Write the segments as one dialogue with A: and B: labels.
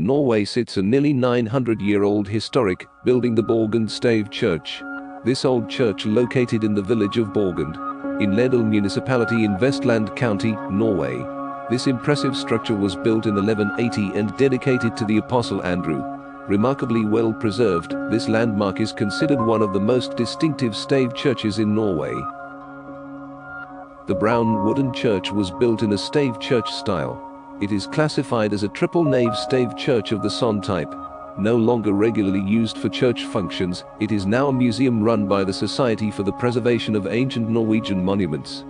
A: Norway sits a nearly 900-year-old historic building, the Borgund Stave Church. This old church, located in the village of Borgund, in Ledal municipality in Vestland County, Norway. This impressive structure was built in 1180 and dedicated to the Apostle Andrew. Remarkably well preserved, this landmark is considered one of the most distinctive stave churches in Norway. The brown wooden church was built in a stave church style. It is classified as a triple-nave stave church of the Son type. No longer regularly used for church functions, it is now a museum run by the Society for the Preservation of Ancient Norwegian Monuments.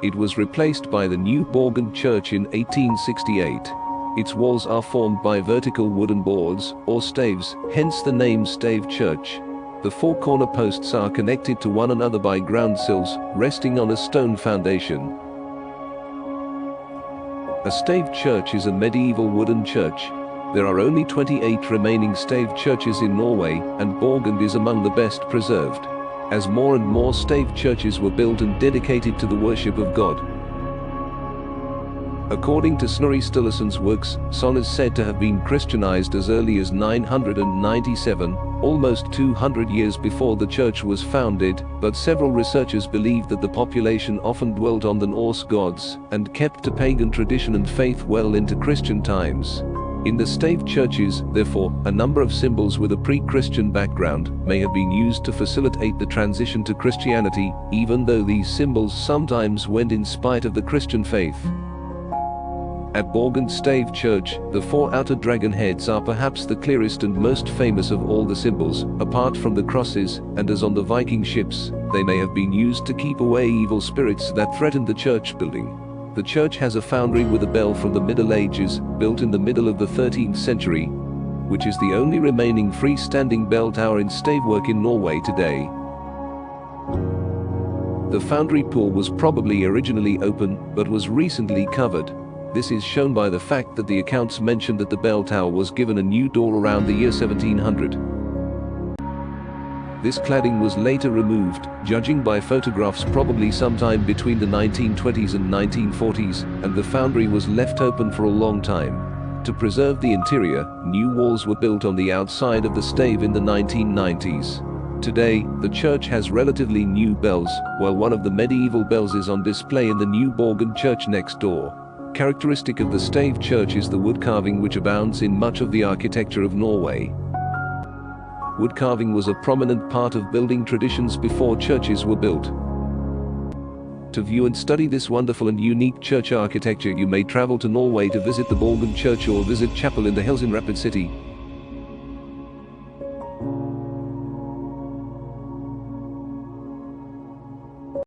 A: It was replaced by the new Borgund Church in 1868. Its walls are formed by vertical wooden boards, or staves, hence the name Stave Church. The four corner posts are connected to one another by ground sills, resting on a stone foundation. A stave church is a medieval wooden church. There are only 28 remaining stave churches in Norway, and Borgund is among the best preserved, as more and more stave churches were built and dedicated to the worship of God. According to Snorri Sturluson's works, Son is said to have been Christianized as early as 997, almost 200 years before the church was founded, but several researchers believe that the population often dwelt on the Norse gods and kept to pagan tradition and faith well into Christian times. In the stave churches, therefore, a number of symbols with a pre-Christian background may have been used to facilitate the transition to Christianity, even though these symbols sometimes went in spite of the Christian faith. At Borgund Stave Church, the four outer dragon heads are perhaps the clearest and most famous of all the symbols, apart from the crosses, and as on the Viking ships, they may have been used to keep away evil spirits that threatened the church building. The church has a foundry with a bell from the Middle Ages, built in the middle of the 13th century, which is the only remaining freestanding bell tower in stavework in Norway today. The foundry pool was probably originally open, but was recently covered. This is shown by the fact that the accounts mention that the bell tower was given a new door around the year 1700. This cladding was later removed, judging by photographs probably sometime between the 1920s and 1940s, and the foundry was left open for a long time. To preserve the interior, new walls were built on the outside of the stave in the 1990s. Today, the church has relatively new bells, while one of the medieval bells is on display in the new Borgund Church next door. Characteristic of the stave church is the wood carving, which abounds in much of the architecture of Norway. Wood carving was a prominent part of building traditions before churches were built. To view and study this wonderful and unique church architecture, you may travel to Norway to visit the Borgund Church or visit chapel in the hills in Rapid City.